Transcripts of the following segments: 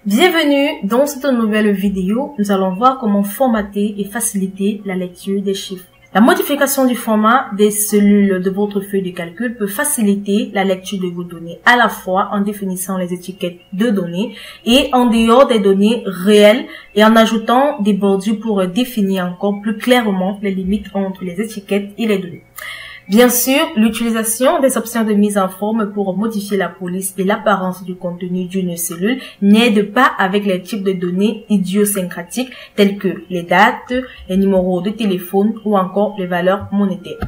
Bienvenue dans cette nouvelle vidéo. Nous allons voir comment formater et faciliter la lecture des chiffres. La modification du format des cellules de votre feuille de calcul peut faciliter la lecture de vos données, à la fois en définissant les étiquettes de données et en dehors des données réelles et en ajoutant des bordures pour définir encore plus clairement les limites entre les étiquettes et les données. Bien sûr, l'utilisation des options de mise en forme pour modifier la police et l'apparence du contenu d'une cellule n'aide pas avec les types de données idiosyncratiques telles que les dates, les numéros de téléphone ou encore les valeurs monétaires.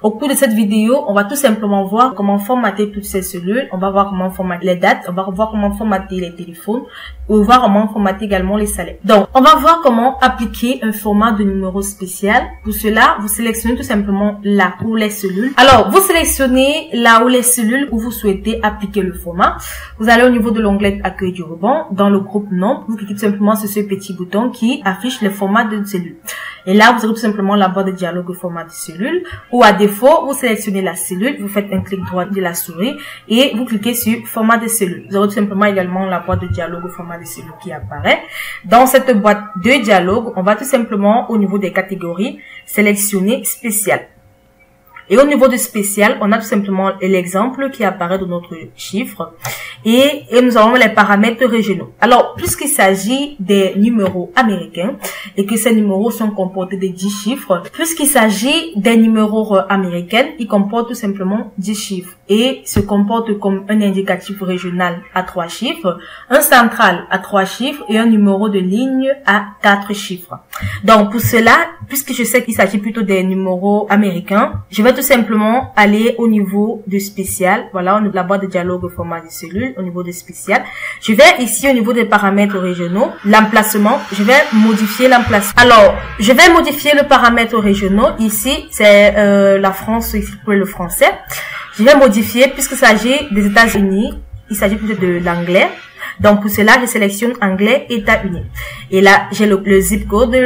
Au cours de cette vidéo, on va tout simplement voir comment formater toutes ces cellules. On va voir comment formater les dates, on va voir comment formater les téléphones, on va voir comment formater également les salaires. Donc, on va voir comment appliquer un format de numéro spécial. Pour cela, vous sélectionnez tout simplement là où les cellules. Alors, vous sélectionnez là où les cellules où vous souhaitez appliquer le format. Vous allez au niveau de l'onglet Accueil du ruban. Dans le groupe Nombre, vous cliquez tout simplement sur ce petit bouton qui affiche le format de cellule. Et là, vous aurez tout simplement la barre de dialogue au format de cellule. Ou à défaut, vous sélectionnez la cellule, vous faites un clic droit de la souris et vous cliquez sur format de cellule. Vous aurez tout simplement également la boîte de dialogue au format de cellule qui apparaît. Dans cette boîte de dialogue, on va tout simplement au niveau des catégories sélectionner spécial. Et au niveau de spécial, on a tout simplement l'exemple qui apparaît dans notre chiffre. Et nous avons les paramètres régionaux. Alors, puisqu'il s'agit des numéros américains et que ces numéros sont composés de 10 chiffres, puisqu'il s'agit des numéros américains, ils comportent tout simplement 10 chiffres et se comportent comme un indicatif régional à 3 chiffres, un central à 3 chiffres et un numéro de ligne à 4 chiffres. Donc, pour cela, puisque je sais qu'il s'agit plutôt des numéros américains, je vais tout simplement aller au niveau de spécial. Voilà, on a la boîte de dialogue au format de cellule, au niveau de spécial. Je vais ici au niveau des paramètres régionaux, l'emplacement, je vais modifier l'emplacement. Alors, je vais modifier le paramètre régionaux. Ici, c'est la France, ici pour le français. Je vais modifier, puisqu'il s'agit des États-Unis, il s'agit plutôt de l'anglais. Donc, pour cela, je sélectionne anglais, États-Unis. Et là, j'ai le zip code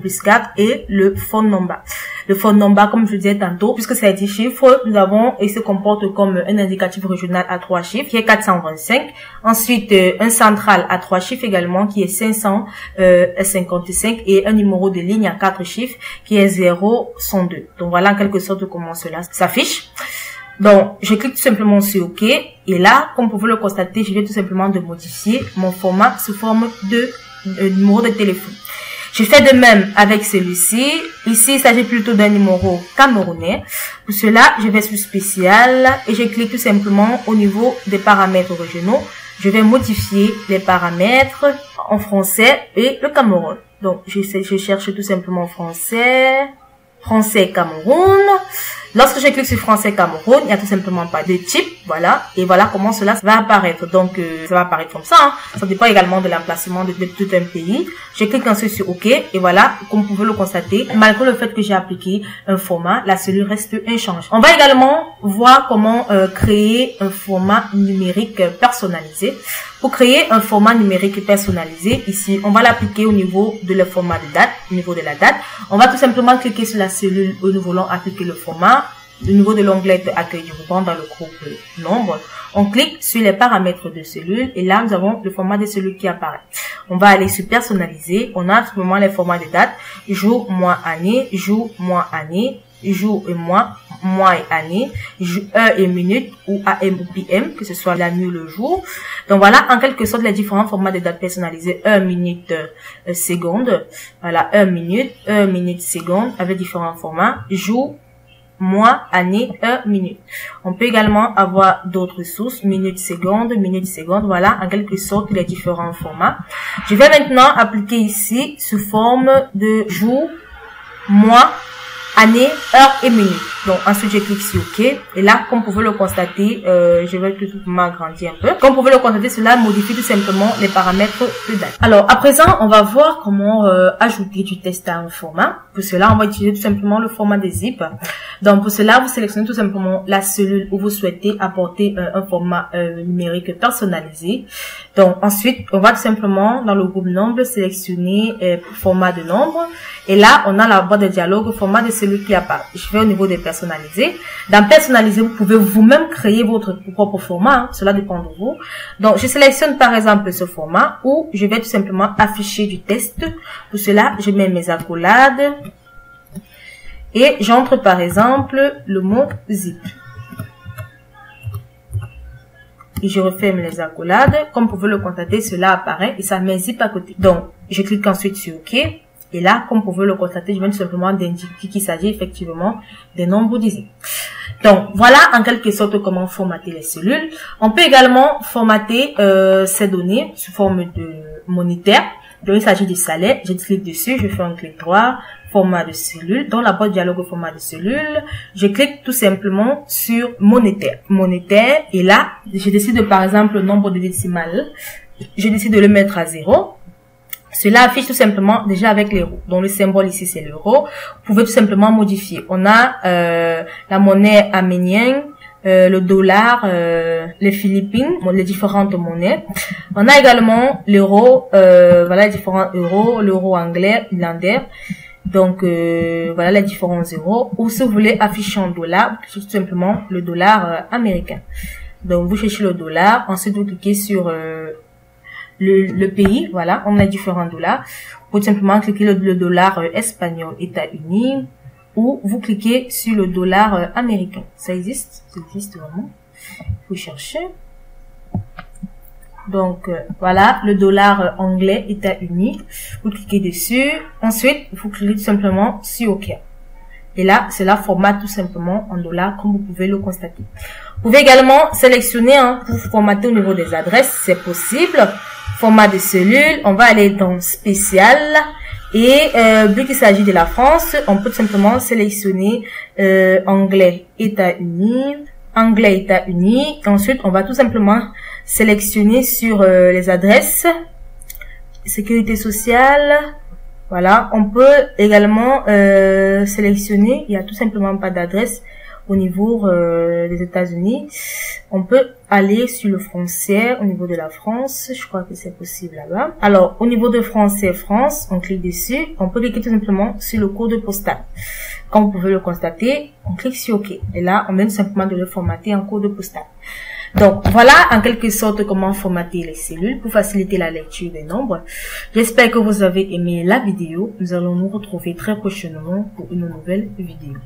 plus 4 et le phone number. Le phone number, comme je disais tantôt, puisque c'est 10 chiffres, nous avons, et se comporte comme un indicatif régional à 3 chiffres, qui est 425. Ensuite, un central à 3 chiffres également, qui est 555, et un numéro de ligne à 4 chiffres, qui est 002. Donc, voilà en quelque sorte comment cela s'affiche. Donc, je clique tout simplement sur OK. Et là, comme vous pouvez le constater, je viens tout simplement de modifier mon format sous forme de numéro de téléphone. Je fais de même avec celui-ci. Ici, il s'agit plutôt d'un numéro camerounais. Pour cela, je vais sur spécial et je clique tout simplement au niveau des paramètres régionaux. Je vais modifier les paramètres en français et le Cameroun. Donc, je cherche tout simplement français Cameroun. Lorsque je clique sur français Cameroun, il n'y a tout simplement pas de type, voilà, et voilà comment cela va apparaître. Donc, ça va apparaître comme ça, hein. Ça dépend également de l'emplacement de tout un pays. Je clique ensuite sur OK, et voilà, comme vous pouvez le constater, malgré le fait que j'ai appliqué un format, la cellule reste inchangée. On va également voir comment créer un format numérique personnalisé. Pour créer un format numérique personnalisé, ici, on va l'appliquer au niveau de le format de date, au niveau de la date. On va tout simplement cliquer sur la cellule où nous voulons appliquer le format. Au niveau de l'onglet Accueil du ruban dans le groupe Nombre, on clique sur les paramètres de cellules et là, nous avons le format de cellules qui apparaît. On va aller sur Personnaliser. On a simplement les formats de date, jour, mois, année, jour, mois, année, jour et mois, mois et année, heure et minute ou AM ou PM, que ce soit la nuit ou le jour. Donc voilà, en quelque sorte, les différents formats de date personnalisés, heure, minute, seconde. Voilà, heure, minute, seconde, avec différents formats, jour, mois, année, heure, minute. On peut également avoir d'autres sources, minute, seconde, voilà, en quelque sorte, les différents formats. Je vais maintenant appliquer ici sous forme de jour, mois, année, heure et minute. Donc ensuite je clique sur OK et là comme vous pouvez le constater, je vais tout simplement agrandir un peu. Comme vous pouvez le constater, cela modifie tout simplement les paramètres de date. Alors à présent on va voir comment ajouter du texte à un format. Pour cela on va utiliser tout simplement le format des zip. Donc pour cela vous sélectionnez tout simplement la cellule où vous souhaitez apporter un format numérique personnalisé. Donc ensuite on va tout simplement dans le groupe nombre sélectionner format de nombre et là on a la boîte de dialogue format de cellules qui apparaît. Je vais au niveau des personnalisés. Dans personnaliser, vous pouvez vous-même créer votre propre format. Hein. Cela dépend de vous. Donc, je sélectionne par exemple ce format où je vais tout simplement afficher du texte. Pour cela, je mets mes accolades et j'entre par exemple le mot zip. Et je referme les accolades. Comme vous pouvez le constater, cela apparaît et ça met zip à côté. Donc, je clique ensuite sur OK. Et là, comme vous pouvez le constater, je viens tout simplement d'indiquer qu'il s'agit effectivement des nombres du zip. Donc, voilà en quelque sorte comment formater les cellules. On peut également formater ces données sous forme de monétaire. Donc, il s'agit du salaire. Je clique dessus, je fais un clic droit. Format de cellule, dans la boîte dialogue au format de cellule, je clique tout simplement sur monétaire. Monétaire, et là, je décide de, par exemple, le nombre de décimales. Je décide de le mettre à 0. Cela affiche tout simplement déjà avec l'euro. Donc le symbole ici c'est l'euro. Vous pouvez tout simplement modifier. On a la monnaie arménienne, le dollar, les Philippines, les différentes monnaies. On a également l'euro, voilà les différents euros, l'euro anglais, irlandais. Donc, voilà les différents euros. Ou si vous voulez afficher en dollars, tout simplement le dollar américain. Donc, vous cherchez le dollar. Ensuite, vous cliquez sur le pays. Voilà, on a différents dollars. Vous pouvez simplement cliquer le dollar espagnol, États-Unis. Ou vous cliquez sur le dollar américain. Ça existe vraiment. Vous cherchez. Donc, voilà, le dollar anglais, États-Unis. Vous cliquez dessus. Ensuite, vous cliquez tout simplement sur OK. Et là, cela formate tout simplement en dollars, comme vous pouvez le constater. Vous pouvez également sélectionner pour formater au niveau des adresses. C'est possible. Format de cellules. On va aller dans spécial. Et vu qu'il s'agit de la France, on peut tout simplement sélectionner anglais, États-Unis. Anglais, États-Unis. Ensuite, on va tout simplement sélectionner sur les adresses, sécurité sociale. Voilà, on peut également sélectionner, il n'y a tout simplement pas d'adresse au niveau des États-Unis. On peut aller sur le français au niveau de la France, je crois que c'est possible là-bas. Alors, au niveau de français, France, on clique dessus, on peut cliquer tout simplement sur le code postal. Comme vous pouvez le constater, on clique sur OK. Et là, on vient tout simplement de le formater en code postal. Donc, voilà en quelque sorte comment formater les cellules pour faciliter la lecture des nombres. J'espère que vous avez aimé la vidéo. Nous allons nous retrouver très prochainement pour une nouvelle vidéo.